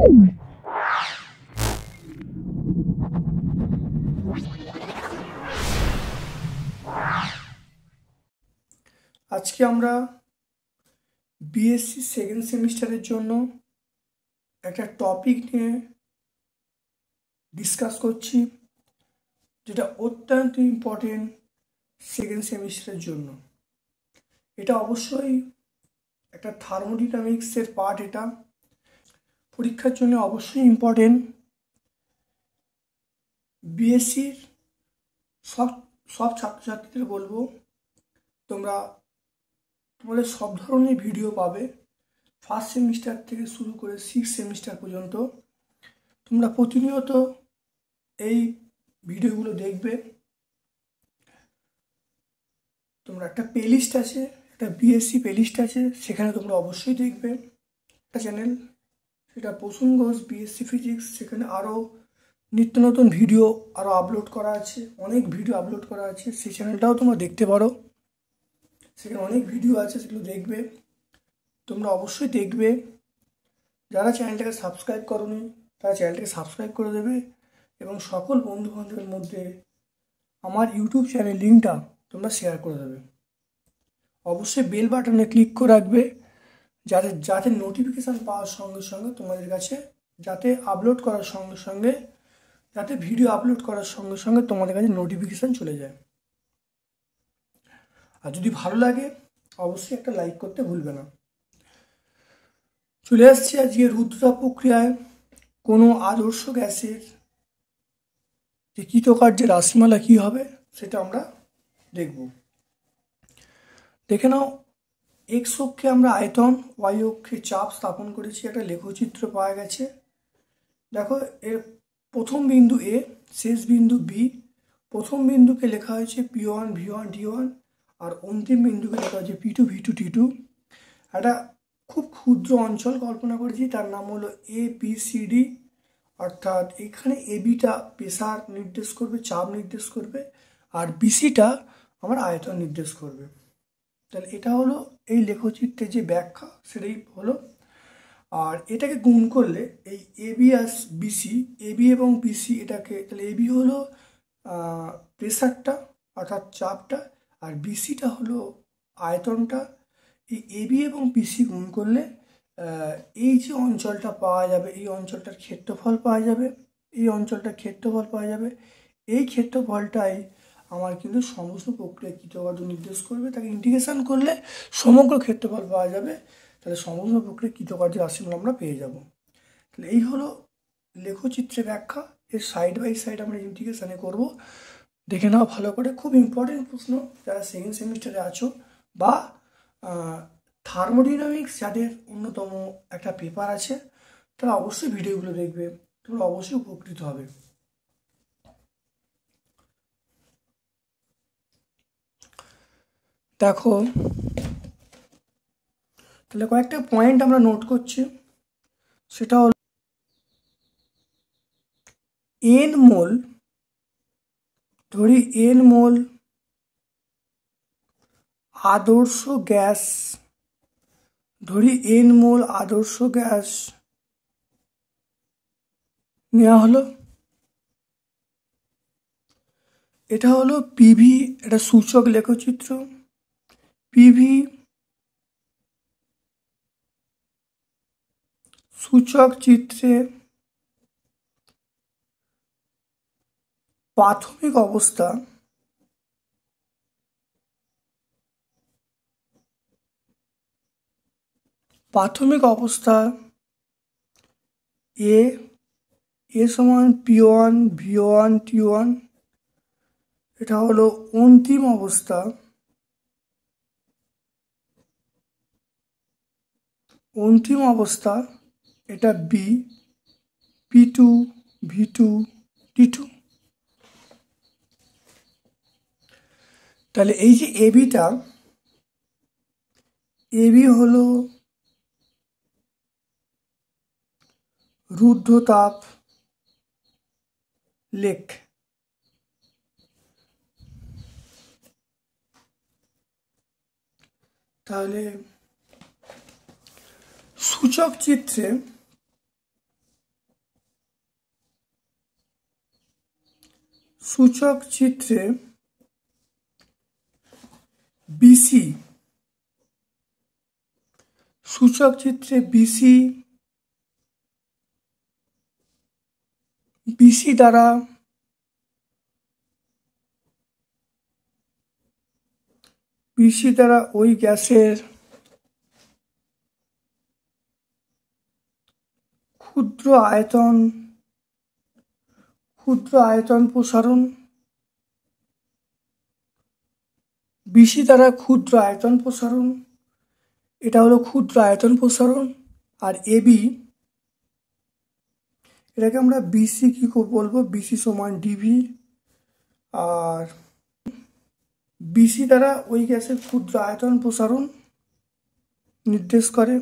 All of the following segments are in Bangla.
আজকে আমরা বিএসসি সেকেন্ড সেমিস্টারের জন্য একটা টপিক নিয়ে ডিসকাস করছি, যেটা অত্যন্ত ইম্পর্টেন্ট সেকেন্ড সেমিস্টারের জন্য। এটা অবশ্যই একটা থার্মোডাইনামিক্সের পার্ট। এটা পরীক্ষার জন্য অবশ্যই ইম্পর্টেন্ট। বিএসসির সব সব ছাত্রছাত্রীদের বলবো, তোমাদের সব ধরনের ভিডিও পাবে, ফার্স্ট সেমিস্টার থেকে শুরু করে 6 সেমিস্টার পর্যন্ত। তোমরা প্রতিনিয়ত এই ভিডিওগুলো দেখবে। তোমরা একটা প্লেলিস্ট আছে, একটা বিএসসি প্লেলিস্ট আছে, সেখানে তোমরা অবশ্যই দেখবে। একটা চ্যানেল, সেটা প্রসূন ঘোষ বিএসসি ফিজিক্স। সেখানে আরও নিত্য নতুন ভিডিও আরও আপলোড করা আছে, অনেক ভিডিও আপলোড করা আছে। সেই চ্যানেলটাও তোমরা দেখতে পারো, সেখানে অনেক ভিডিও আছে, সেগুলো দেখবে। তোমরা অবশ্যই দেখবে। যারা চ্যানেলটাকে সাবস্ক্রাইব করোনি তারা চ্যানেলটাকে সাবস্ক্রাইব করে দেবে, এবং সকল বন্ধুবান্ধবের মধ্যে আমার ইউটিউব চ্যানেল লিঙ্কটা তোমরা শেয়ার করে দেবে। অবশ্যই বেল বাটনে ক্লিক করে রাখবে, যাতে নোটিফিকেশান পাওয়ার সঙ্গে সঙ্গে তোমাদের কাছে, যাতে আপলোড করার সঙ্গে সঙ্গে, যাতে ভিডিও আপলোড করার সঙ্গে সঙ্গে তোমাদের কাছে নোটিফিকেশান চলে যায়। আর যদি ভালো লাগে অবশ্যই একটা লাইক করতে ভুলবে না। চলে আসছি আজকে রুদ্রতাপ প্রক্রিয়ায় কোনো আদর্শ গ্যাসের যে কৃতকার্যের রাশিমালা কী হবে সেটা আমরা দেখব। দেখে নাও, এক্স অক্ষে আমরা আয়তন, ওয়াই অক্ষে চাপ স্থাপন করেছি। একটা লেখচিত্র পাওয়া গেছে। দেখো, এর প্রথম বিন্দু এ, শেষ বিন্দু বি। প্রথম বিন্দুকে লেখা হয়েছে P1 V1 D1, আর অন্তিম বিন্দুকে লেখা হয়েছে P2 V2 T2। একটা খুব ক্ষুদ্র অঞ্চল কল্পনা করেছি, তার নাম হলো ABCD। অর্থাৎ এখানে এবিটা প্রেসার নির্দেশ করবে, চাপ নির্দেশ করবে, আর বিসিটা আমার আয়তন নির্দেশ করবে। তাহলে এটা হলো এই লেখচিত্রের যে ব্যাখ্যা, সেটাই হলো। আর এটাকে গুণ করলে এই এবি আর বিসি, এবি এবং বিসি, এটাকে তাহলে এবি হলো প্রেসারটা অর্থাৎ চাপটা, আর বিসিটা হলো আয়তনটা। এই এবি এবং বিসি গুণ করলে এই যে অঞ্চলটা পাওয়া যাবে, এই অঞ্চলটার ক্ষেত্রফল পাওয়া যাবে, এই অঞ্চলটার ক্ষেত্রফল পাওয়া যাবে। এই ক্ষেত্রফলটাই আমার কিন্তু সমস্ত প্রক্রিয়া কৃতকার্য নির্দেশ করবে। তাকে ইন্টিগ্রেশন করলে সমগ্র ক্ষেত্রফল পাওয়া যাবে। তাহলে সমস্ত প্রক্রিয়া কৃতকার্য রাশিমালা আমরা পেয়ে যাব। তাহলে এই হলো লেখচিত্রের ব্যাখ্যা। এর সাইড বাই সাইড আমরা ইন্টিগ্রেশনে করব। দেখে নাও ভালো করে, খুব ইম্পর্টেন্ট প্রশ্ন। যারা সেকেন্ড সেমিস্টারে আছো বা থার্মোডাইনামিক্স যাদের অন্যতম একটা পেপার আছে, তারা অবশ্যই ভিডিওগুলো দেখবে, তোমরা অবশ্যই উপকৃত হবে। দেখো, তাহলে কয়েকটা পয়েন্ট আমরা নোট করছি। সেটা হলো এন মোল, ধরি এন মোল আদর্শ গ্যাস, ধরি এন মোল আদর্শ গ্যাস নেওয়া হলো। এটা হলো পিভি, এটা সূচক লেখচিত্র। পিভি সূচক চিত্রে প্রাথমিক অবস্থা, এ সমান P1 V1 T1। এটা হলো অন্তিম অবস্থা, এটা বি P2 V2 T2। তাহলে এই যে এবিটা, এবি হলো রুদ্ধতাপ লেখ। তাহলে সূচক চিত্রে সূচক চিত্রে বিসি দ্বারা ওই গ্যাসের ক্ষুদ্র আয়তন প্রসারণ, বিসি দ্বারা ক্ষুদ্র আয়তন প্রসারণ, এটা হলো ক্ষুদ্র আয়তন প্রসারণ। আর এবি, এটাকে আমরা বিসি কি বলবো, বিসি সমান ডিভি। আর বিসি দ্বারা ওই গ্যাসের ক্ষুদ্র আয়তন প্রসারণ নির্দেশ করে।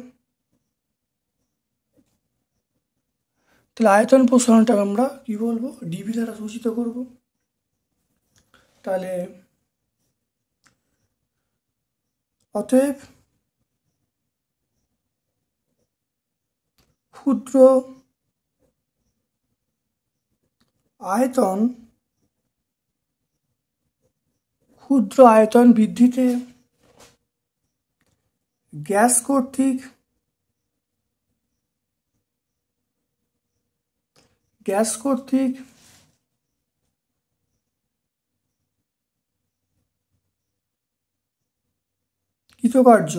তাহলে আয়তন প্রসারণটা আমরা কি বলবো, ডিভি দ্বারা সূচিত করব। তাহলে অতএব ক্ষুদ্র আয়তন বৃদ্ধিতে গ্যাস কর্তৃক কৃতকার্য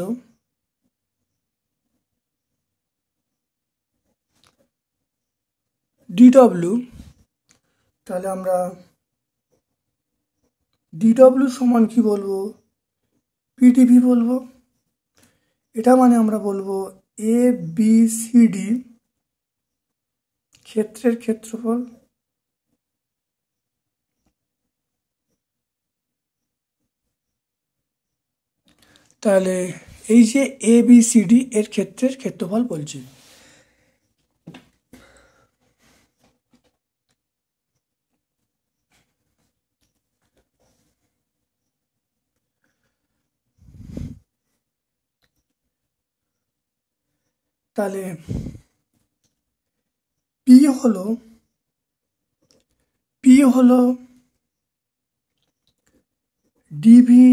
ডিডব্লিউ, তাহলে আমরা ডিডব্লিউ সমান কি বলবো, পিডিভি বলবো। এটা মানে আমরা বলবো এ বি সি ডি ক্ষেত্রের ক্ষেত্রফল। তাহলে এই যে এ বি সি ডি এর ক্ষেত্রের ক্ষেত্রফল বলছি। তাহলে পি হলো ডিভি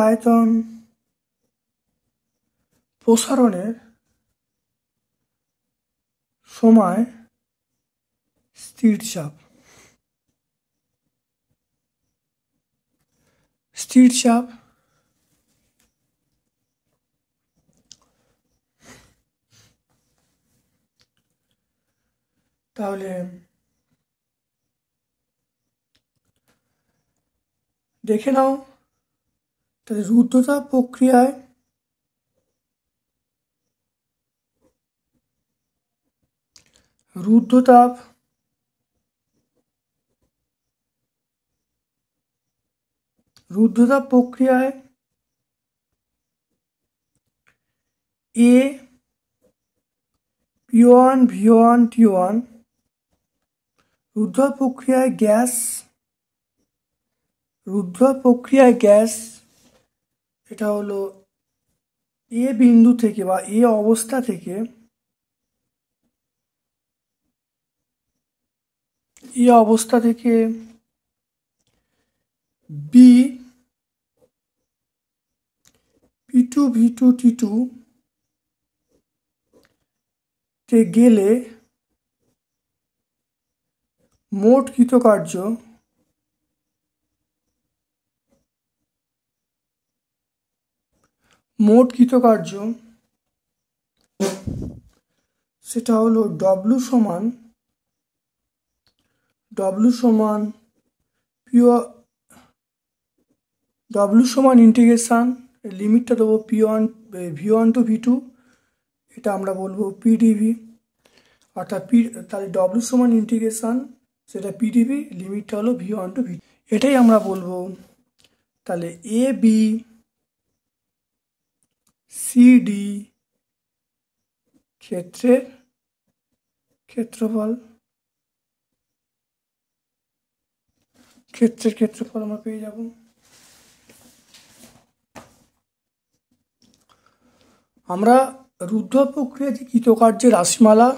আয়তন প্রসারণের সময় স্থির চাপ। তাহলে দেখে নাও, তাহলে রুদ্ধতাপ প্রক্রিয়ায় এ P1 V1 T1, রুদ্ধতাপ প্রক্রিয়ায় গ্যাস এটা হলো এ বিন্দু থেকে বা এ অবস্থা থেকে বি P2 V2 T2 তে গেলে মোট কৃতকার্য সেটা হলো W সমান ইন্টিগ্রেশন, লিমিটটা দেবো V1 to V2, এটা আমরা বলবো পিডিভি। অর্থাৎ তাহলে W সমান ইন্টিগ্রেশন, সেটা পিডিভি, লিমিটটা হলো V1 to V2, এটাই আমরা বলবো। তাহলে এ বি সি ডি ক্ষেত্রের ক্ষেত্রফল আমরা পেয়ে যাব। আমরা রুদ্ধ প্রক্রিয়া যে কৃতকার্যের রাশিমালা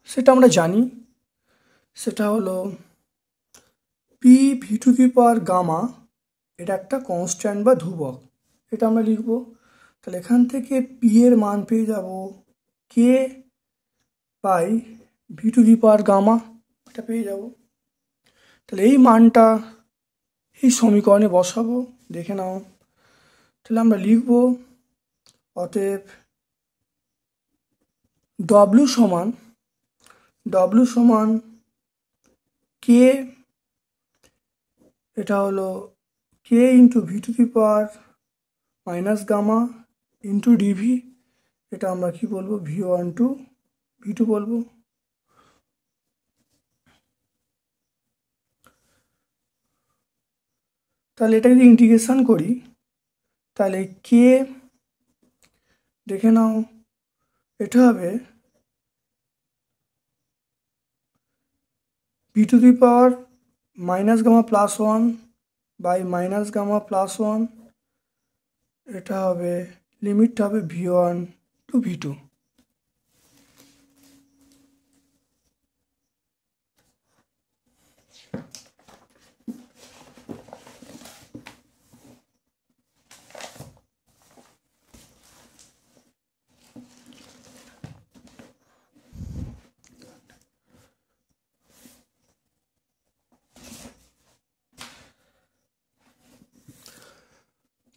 সেটা আমরা জানি, সেটা হলো P V to the power gamma, এটা একটা কনস্ট্যান্ট বা ধ্রুবক, এটা আমরা লিখব। তাহলে এখান থেকে পি এর মান পেয়ে যাব K by V to the power gamma, এটা পেয়ে যাব। তাহলে এই মানটা এই সমীকরণে বসাবো, দেখে নাও। তাহলে আমরা লিখব অতএব ডব্লিউ সমান কে, এটা হলো K into V to the power minus gamma into dV, এটা আমরা কি বলবো V1 টু V2 বলবো। তাহলে এটা যদি ইন্টিগ্রেশন করি তাহলে কে, দেখে নাও, এটা হবে V to the power minus gamma plus 1 by minus gamma plus 1, এটা হবে লিমিটটা হবে V1 টু V2।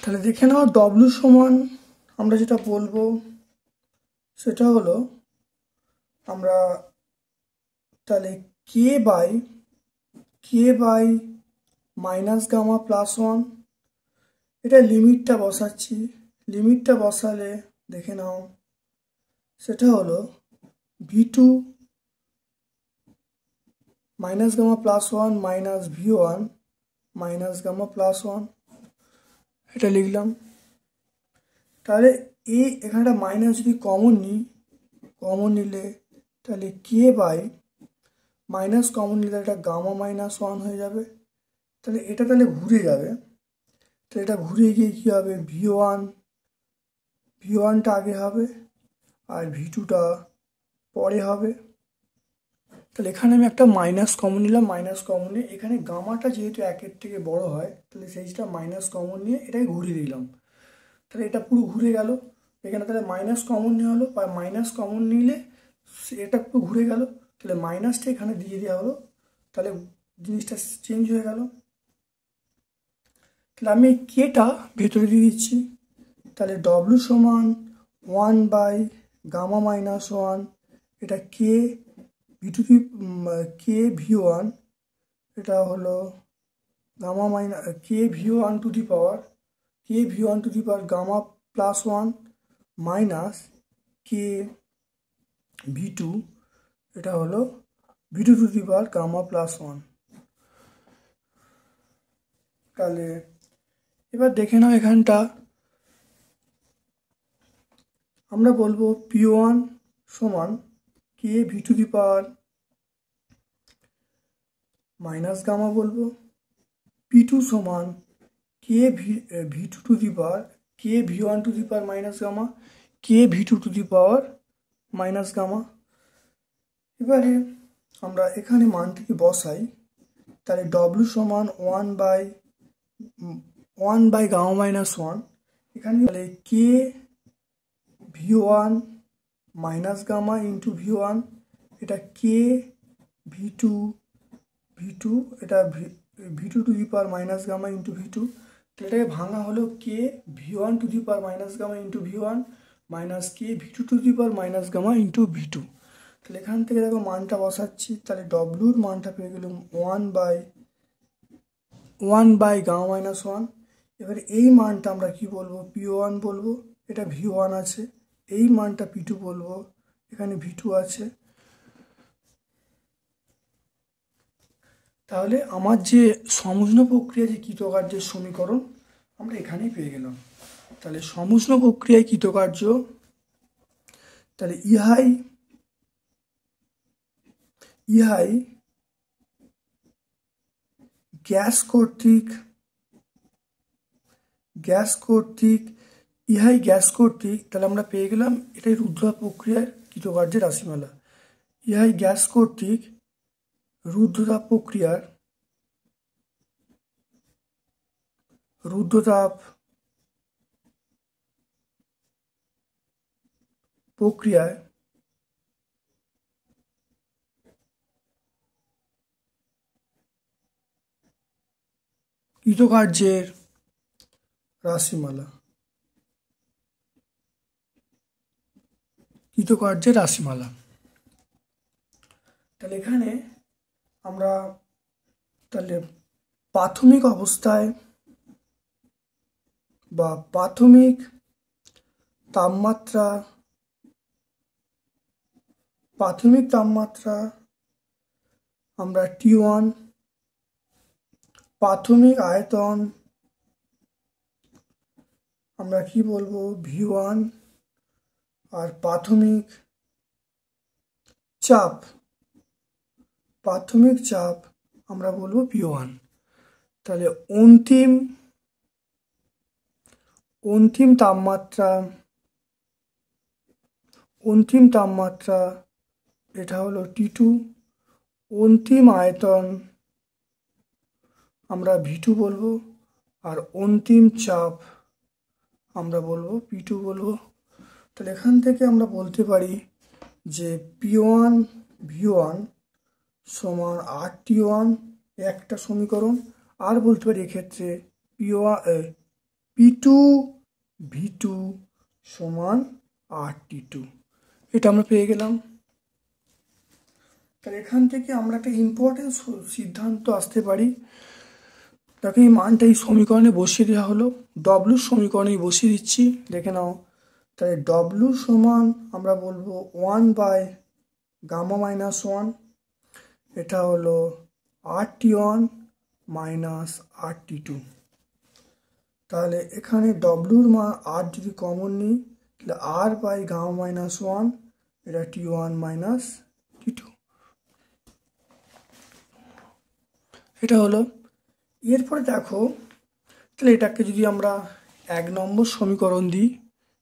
তাহলে দেখে নাও ডব্লিউ সমান আমরা যেটা বলবো সেটা হলো আমরা তাহলে কে বাই মাইনাস গামা প্লাস 1, এটা লিমিটটা বসাচ্ছি, লিমিটটা বসালে দেখে নাও সেটা হলো V2 minus gamma plus 1 minus V1 minus gamma plus 1, এটা লিখলাম। তাহলে এখানটা মাইনাস যদি কমন নিলে তাহলে কে বাই মাইনাস কমন নিলে এটা গামা মাইনাস 1 হয়ে যাবে। তাহলে এটা তাহলে ঘুরে যাবে, তো এটা ঘুরে গিয়ে কী হবে V1টা আগে হবে আর V2টা পরে হবে। তাহলে এখানে আমি একটা মাইনাস কমন নিলাম, মাইনাস কমন নিয়ে এখানে গামাটা যেহেতু 1-এর থেকে বড় হয় তাহলে সেইটা মাইনাস কমন নিয়ে এটাকে ঘুরিয়ে দিলাম। তাহলে এটা পুরো ঘুরে গেল, এখানে তাহলে মাইনাস কমন নেওয়া হলো, বা মাইনাস কমন নিলে এটা পুরো ঘুরে গেল, তাহলে মাইনাসটা এখানে দিয়ে দেওয়া হলো, তাহলে জিনিসটা চেঞ্জ হয়ে গেল। তাহলে আমি কেটা ভেতরে দিয়ে দিচ্ছি, তাহলে ডব্লিউ সমান 1 বাই গামা মাইনাস 1, এটা কে V1, এটা হলো gamma minus V1 to the power gamma plus 1 minus V2, এটা হলো V2 to the power gamma plus 1। তাহলে এবার দেখে নাও এখানটা আমরা বলবো P1 সমান V to the power minus gamma বলবো, P2 সমান V2 to the power V1 to the power minus gamma V2 to the power minus gamma. এবারে আমরা এখানে মানটিকে বসাই, তাহলে ডব্লিউ সমান 1 বাই গামা মাইনাস 1, এখানে তাহলে V1 minus gamma into V1, এটা V2 এটা V2 to the power minus gamma into V2, তাহলে এটাকে ভাঙা হলো V1 to the power minus gamma into V1 minus V2 to the power minus gamma into V2। তাহলে এখান থেকে দেখো মানটা বসাচ্ছি, তাহলে ডব্লিউর মানটা পেয়ে গেলাম 1 বাই গামা মাইনাস 1। এবারে এই মানটা আমরা কি বলবো P1 বলবো, এটা V1 আছে, এই মানটা P2 বলবো, এখানে V2 আছে। তাহলে আমার যে সমুষ্ণ প্রক্রিয়া যে কৃতকার্যের সমীকরণ আমরা এখানেই পেয়ে গেলাম। তাহলে সমুষ্ণ প্রক্রিয়ায় কৃতকার্য, তাহলে ইহাই গ্যাস কর্তৃক ইহাই গ্যাস কর্তৃক, তাহলে আমরা পেয়ে গেলাম এটাই রুদ্ধতাপ প্রক্রিয়ার কৃতকার্যের রাশিমালা। ইহাই গ্যাস কর্তৃক রুদ্ধতাপ প্রক্রিয়ায় কৃতকার্যের রাশিমালা। তাহলে এখানে আমরা তাহলে প্রাথমিক অবস্থায় বা প্রাথমিক তাপমাত্রা আমরা T1, প্রাথমিক আয়তন আমরা কি বলবো V1, আর প্রাথমিক চাপ আমরা বলবো P1। তাহলে অন্তিম তাপমাত্রা এটা হলো T2, অন্তিম আয়তন আমরা V2 বলবো, আর অন্তিম চাপ আমরা বলবো P2 বলবো। তাহলে এখান থেকে আমরা বলতে পারি যে P1 V1 সমান RT1 একটা সমীকরণ, আর বলতে পারি এক্ষেত্রে P2 V2 সমান RT2, এটা আমরা পেয়ে গেলাম। তাহলে এখান থেকে আমরা একটা ইম্পর্টেন্ট সিদ্ধান্ত আসতে পারি। তাকে এই মানটা এই সমীকরণে বসিয়ে দেওয়া হলো, ডব্লিউ সমীকরণে বসিয়ে দিচ্ছি, দেখে নাও। তাহলে ডব্লিউ সমান আমরা বলবো 1/γ-1, এটা হলো RT1 মাইনাস RT2। তাহলে এখানে ডব্লিউর মান আর যদি কমন নিই তাহলে R/γ-1, এটা T1 মাইনাস T2, এটা হলো। এরপরে দেখো, তাহলে এটাকে যদি আমরা 1 নম্বর সমীকরণ দিই,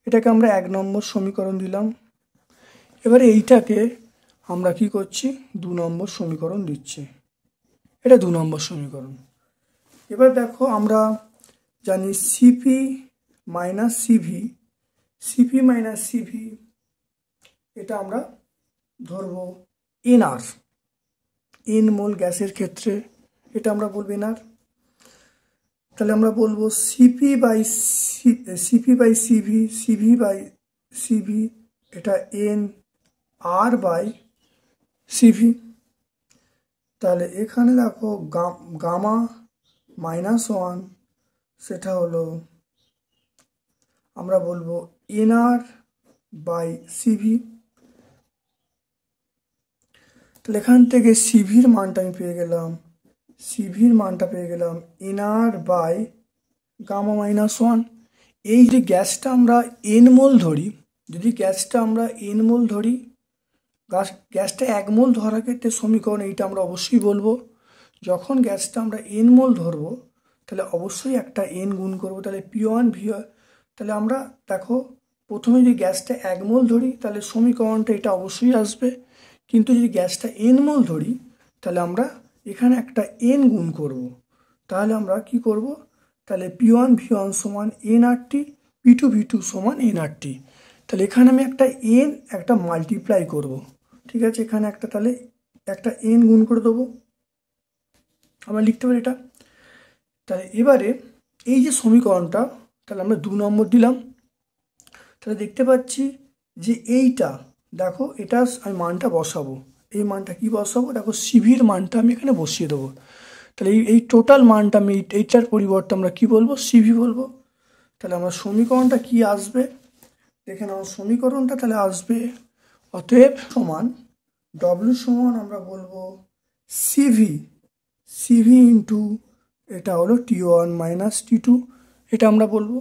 এটাকে আমরা 1 নম্বর সমীকরণ দিলাম। এবারে এইটাকে আমরা কি করছি 2 নম্বর সমীকরণ দিচ্ছি, এটা 2 নম্বর সমীকরণ। এবার দেখো আমরা জানি সিপি মাইনাস সিভি এটা আমরা ধরবো এন মোল গ্যাসের ক্ষেত্রে, এটা আমরা বলবো এনআর। তাহলে আমরা বলবো সিপি বাই সিভি এটা এন আর বাই সিভি। তাহলে এখানে দেখো γ-1 সেটা হলো আমরা বলবো এনআর বাই সিভি। তাহলে এখান থেকে সিভির মানটা আমি পেয়ে গেলাম এনআর বাই γ-1। এই যে গ্যাসটা আমরা এন মোল ধরি, যদি গ্যাসটা আমরা এন মোল ধরি, গ্যাসটা 1 মোল ধরার ক্ষেত্রে সমীকরণ এইটা আমরা অবশ্যই বলবো। যখন গ্যাসটা আমরা এন মোল ধরবো তাহলে অবশ্যই একটা এন গুণ করবো, তাহলে P1 V1। তাহলে আমরা দেখো প্রথমে যদি গ্যাসটা 1 মোল ধরি তাহলে সমীকরণটা এটা অবশ্যই আসবে, কিন্তু যদি গ্যাসটা এন মোল ধরি তাহলে আমরা এখানে একটা এন গুণ করব। তাহলে আমরা কি করব, তাহলে P1 V1 সমান nRT, P2 V2 সমান nRT। তাহলে এখানে আমি একটা মাল্টিপ্লাই করব, ঠিক আছে, এখানে তাহলে একটা এন গুণ করে দেবো, আমরা লিখতে পারি এটা। তাহলে এবারে এই যে সমীকরণটা তাহলে আমরা 2 নম্বর দিলাম। তাহলে দেখতে পাচ্ছি যে এইটা দেখো, এটা আমি মানটা বসাবো, এই মানটা কি বসাবো, দেখো সিভির মানটা আমি এখানে বসিয়ে দেবো। তাহলে এই টোটাল মানটা আমি এইটার পরিবর্তে আমরা কি বলবো, সিভি বলবো। তাহলে আমার সমীকরণটা কি আসবে, দেখে নাও সমীকরণটা তাহলে আসবে, অতএব সমান ডব্লিউ সমান আমরা বলবো সিভি ইন্টু এটা হলো T1 মাইনাস T2, এটা আমরা বলবো।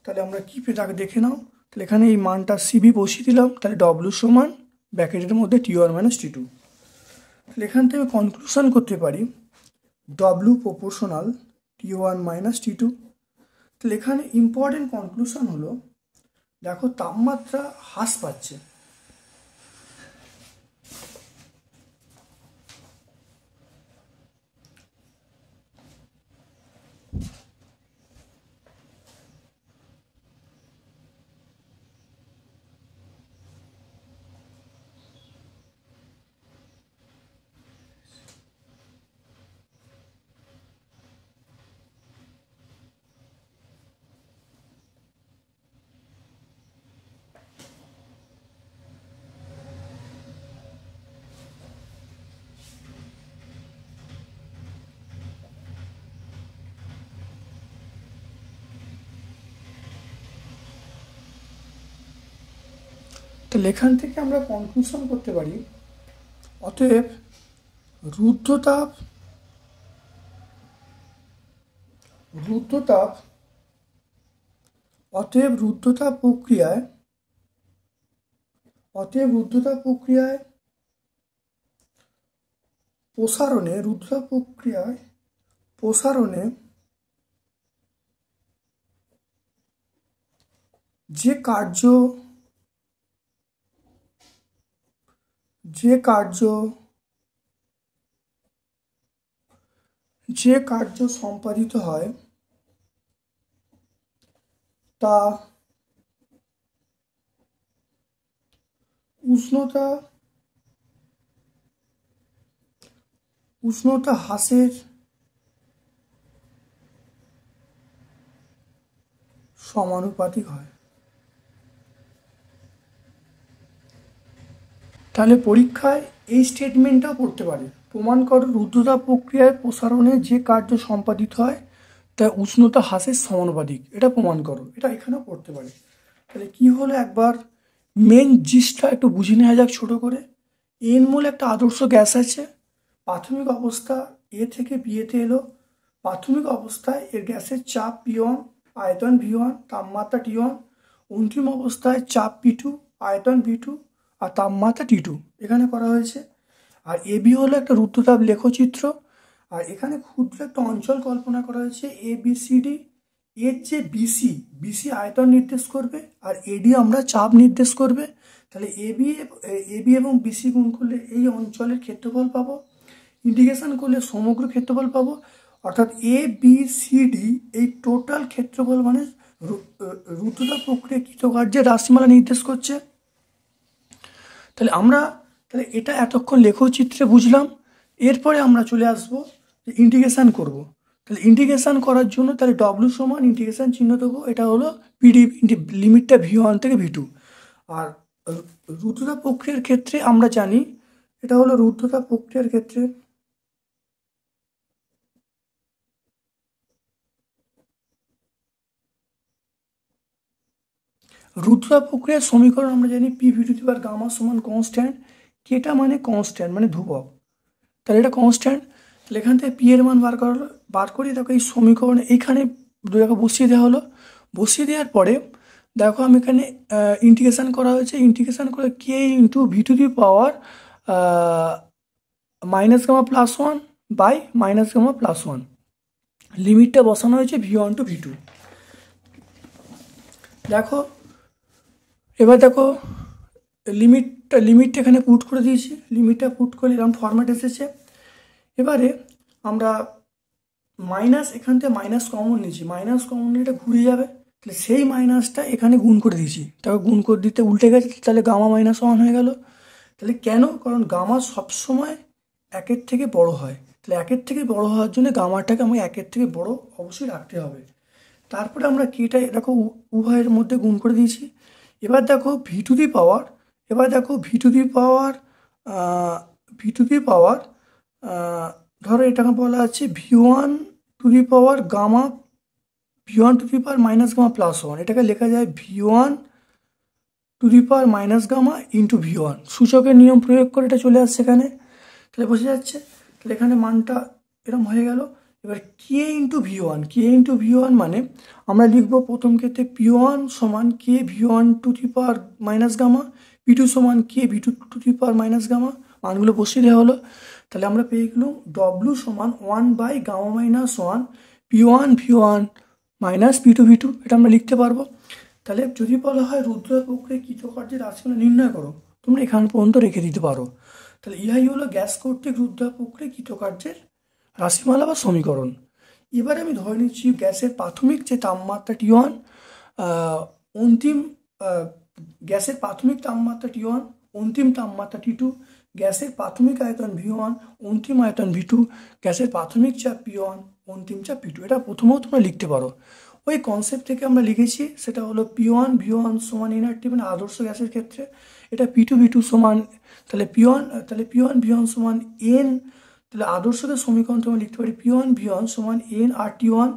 তাহলে আমরা কি পেয়ে দেখে নাও, তাহলে এখানে এই মানটা সিভি বসিয়ে দিলাম, তাহলে ডব্লিউ সমান ব্র্যাকেটের মধ্যে T1 মাইনাস T2। তাহলে এখান থেকে কনক্লুশন করতে পারি W proportional T1 minus T2। তাহলে এখানে ইম্পর্টেন্ট কনক্লুশন হলো দেখো তাপমাত্রা হ্রাস পাচ্ছে। তাহলে এখান থেকে আমরা কনক্লুশন করতে পারি, অতএব রুদ্ধতাপ রুদ্ধতাপ অতএব রুদ্ধতাপ প্রক্রিয়ায় প্রসারণে যে কার্য সম্পাদিত হয় তা উষ্ণতা হ্রাসের সমানুপাতিক হয়। তাহলে পরীক্ষায় এই স্টেটমেন্টটাও পড়তে পারে, প্রমাণ করো রুদ্ধতাপ প্রক্রিয়ায় প্রসারণে যে কার্য সম্পাদিত হয় তা উষ্ণতা হ্রাসের সমানুপাতিক, এটা প্রমাণ করো, এটা এখানেও পড়তে পারে। তাহলে কি হলো, একবার মেন জিনিসটা একটু বুঝে নেওয়া যাক ছোট করে। এন মোল একটা আদর্শ গ্যাস আছে, প্রাথমিক অবস্থা এ থেকে বিয়েতে এলো। প্রাথমিক অবস্থায় এর গ্যাসের চাপ P1, আয়তন V1, তাপমাত্রা T1। অন্তিম অবস্থায় চাপ P2, আয়তন V2 আর তাপমাত্রা T2 এখানে করা হয়েছে। আর এবি হলো একটা রুদ্ধতাপ লেখচিত্র, আর এখানে ক্ষুদ্র একটা অঞ্চল কল্পনা করা হয়েছে ABCD। এর যে বিসি আয়তন নির্দেশ করবে, আর এডি আমরা চাপ নির্দেশ করবে। তাহলে এবি এবং বিসি গুণ করলে এই অঞ্চলের ক্ষেত্রফল পাবো, ইন্টিগ্রেশন করলে সমগ্র ক্ষেত্রফল পাবো। অর্থাৎ ABCD এই টোটাল ক্ষেত্রফল মানে রুদ্ধতাপ প্রক্রিয়া কৃতকার্যের রাশিমালা নির্দেশ করছে। তাহলে এটা এতক্ষণ লেখচিত্রে বুঝলাম। এরপরে আমরা চলে আসবো যে ইন্টিগ্রেশন করব। তাহলে ইন্টিগ্রেশন করার জন্য তাহলে ডব্লিউ সমান ইন্টিগ্রেশন চিহ্ন দেবো, এটা হলো পিডি, লিমিটটা V1 থেকে V2। আর রুদ্ধতাপ প্রক্রিয়ার ক্ষেত্রে আমরা জানি এটা হলো রুদ্ধতাপ প্রক্রিয়ার ক্ষেত্রে রুদ্ধতাপ প্রক্রিয়ার সমীকরণ আমরা জানি P(V2) সমান কনস্ট্যান্ট, কেটা মানে কনস্ট্যান্ট মানে ধ্রুবক। তাহলে এটা কনস্ট্যান্ট। তাহলে এখান থেকে পি এর মান বার করি। দেখো এই সমীকরণে এইখানে দেখো বসিয়ে দেওয়া হলো। বসিয়ে দেওয়ার পরে দেখো আমি এখানে ইন্টিগ্রেশন করা হয়েছে। ইন্টিগ্রেশন করে কে ইন্টু V2) -γ+1 বাই -γ+1 লিমিটটা বসানো হয়েছে V1 to V2। দেখো এবার দেখো লিমিটটা এখানে পুট করে দিয়েছি। লিমিটটা পুট করে এরকম ফরম্যাট এসেছে। এবারে আমরা এখান থেকে মাইনাস কমন নিয়েছি, মাইনাস কমন নিয়ে এটা ঘুরে যাবে। তাহলে সেই মাইনাসটা এখানে গুণ করে দিয়েছি, তাকে গুণ করে দিতে উল্টে গেছে, তাহলে Γ-1 হয়ে গেল। তাহলে কেন? কারণ গামা সবসময় একের থেকে বড় হয়। তাহলে একের থেকে বড় হওয়ার জন্য গামাটাকে আমি একের থেকে বড় অবশ্যই রাখতে হবে। তারপরে আমরা কেটা দেখো উভয়ের মধ্যে গুণ করে দিয়েছি। এবার দেখো V2) ধরো এটাকে বলা আছে V1 to the power gamma, V1 to the power -γ+1, এটাকে লেখা যায় V1 to the power -γ into V1। সূচকের নিয়ম প্রয়োগ করে এটা চলে আসছে এখানে, তাহলে বোঝা যাচ্ছে। তাহলে এখানে মানটা এরকম হয়ে গেল। এবার কে ইন্টু V1 মানে আমরা লিখবো প্রথম ক্ষেত্রে P1 সমান কে V1 to the power -γ, P2 সমান কে V2 টু দি পাওয়ার -γ, মানগুলো বসিয়ে দেওয়া হলো। তাহলে আমরা পেয়ে গেলাম W সমান 1/γ-1 P1 V1 P2 V2, এটা আমরা লিখতে পারবো। তাহলে যদি বলা হয় রুদ্র প্রক্রিয়া কৃতকার্যের রাশিমালা নির্ণয় করো, তোমরা এখান পর্যন্ত রেখে দিতে পারো। তাহলে ইহাই হলো গ্যাস কর্তৃক রুদ্র প্রক্রিয়া কৃতকার্যের রাশিমালা বা সমীকরণ। এবারে আমি ধরে নিচ্ছি গ্যাসের প্রাথমিক যে তাপমাত্রা T1, অন্তিম গ্যাসের প্রাথমিক তাপমাত্রা T1, অন্তিম তাপমাত্রা T2, গ্যাসের প্রাথমিক আয়তন V1, অন্তিম আয়তন V2, গ্যাসের প্রাথমিক চাপ P1, অন্তিম চাপ P2। এটা প্রথমেও তোমরা লিখতে পারো। ওই কনসেপ্ট থেকে আমরা লিখেছি, সেটা হলো P1 V1 সমান nRT, মানে আদর্শ গ্যাসের ক্ষেত্রে। এটা P2 V2 সমান, তাহলে P1 V1 সমান n, তাহলে আদর্শ গ্যাস সমীকরণ তোমরা লিখতে পারি P1 V1 সমান nRT1,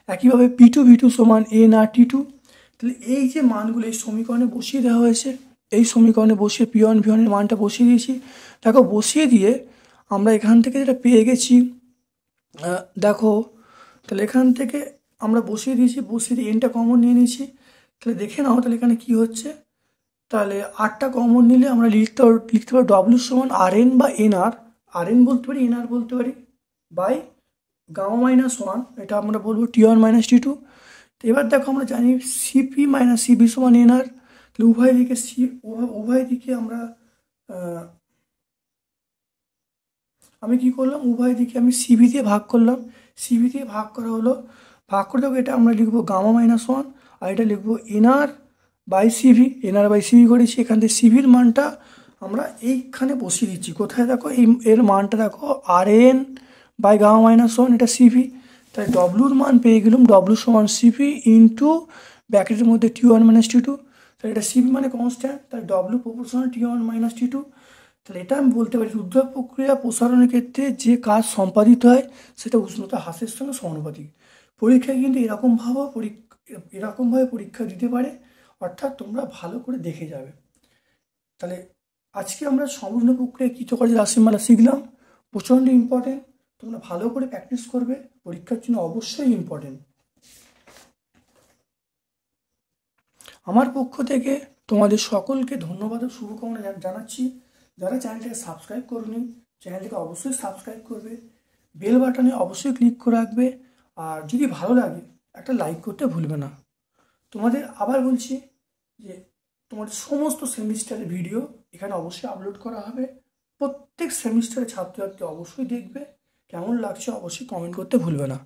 একইভাবে P2 V2 সমান nRT2। তাহলে এই যে মানগুলো এই সমীকরণে বসিয়ে দেওয়া হয়েছে, এই সমীকরণে বসিয়ে P1 V1 এর মানটা বসিয়ে দিয়েছি। দেখো বসিয়ে দিয়ে আমরা এখান থেকে যেটা পেয়ে গেছি, দেখো তাহলে এখান থেকে আমরা বসিয়ে দিয়েছি, বসিয়ে দিয়ে এনটা কমন নিয়ে নিয়েছি। তাহলে দেখে নাও তাহলে এখানে কি হচ্ছে, তাহলে আরটা কমন নিলে আমরা লিখতে পারি ডব্লিউ সমান RN বা NR, RN বলতে পারি NR বলতে পারি, বাই গামা মাইনাস 1, এটা আমরা বলবো T1 মাইনাস T2। তো এবার দেখো আমরা জানি CP মাইনাস CB সমান NR, তাহলে উভয় দিকে আমরা আমি কি করলাম, উভয় দিকে আমি CB দিয়ে ভাগ করলাম। CB দিয়ে ভাগ করা হলো, ভাগ করে দেবো, এটা আমরা লিখবো গামা মাইনাস 1, আর এটা লিখবো NR বাই CB করেছি। এখান থেকে CBর মানটা আমরা এইখানে বসিয়ে দিচ্ছি। কোথায় দেখো, এর মানটা দেখো RN বাই গামা মাইনাস 1, এটা CB। তাই ডব্লুর মান পেয়ে গেলাম, ডব্লু সমান CP ইন্টু ব্র্যাকেটের মধ্যে T1 মাইনাস T2। তাহলে এটা CP মানে কনস্ট্যান্ট, তাই W proportional T1 minus T2। তাহলে এটা আমি বলতে পারি রুদ্র প্রক্রিয়া প্রসারণের ক্ষেত্রে যে কাজ সম্পাদিত হয় সেটা উষ্ণতা হ্রাসের সঙ্গে সমানুপাতিক। পরীক্ষায় কিন্তু এরকমভাবে পরীক্ষা দিতে পারে, অর্থাৎ তোমরা ভালো করে দেখে যাবে। তাহলে আজকে আমরা সম্পূর্ণ প্রক্রিয়া কৃতকার্যের রাশিমালা শিখলাম, প্রচণ্ড ইম্পর্টেন্ট, তোমরা ভালো করে প্র্যাকটিস করবে, পরীক্ষার জন্য অবশ্যই ইম্পর্টেন্ট। আমার পক্ষ থেকে তোমাদের সকলকে ধন্যবাদ ও শুভকামনা জানাচ্ছি। যারা চ্যানেলটাকে সাবস্ক্রাইব করনি, চ্যানেলটাকে অবশ্যই সাবস্ক্রাইব করবে, বেল বাটনে অবশ্যই ক্লিক করে রাখবে, আর যদি ভালো লাগে একটা লাইক করতে ভুলবে না। তোমাদের আবার বলছি যে তোমাদের সমস্ত সেমিস্টারের ভিডিও এখানে অবশ্যই আপলোড করা হবে। প্রত্যেক সেমিস্টারের ছাত্রছাত্রী অবশ্যই দেখবে, কেমন লাগছে অবশ্যই কমেন্ট করতে ভুলবে না।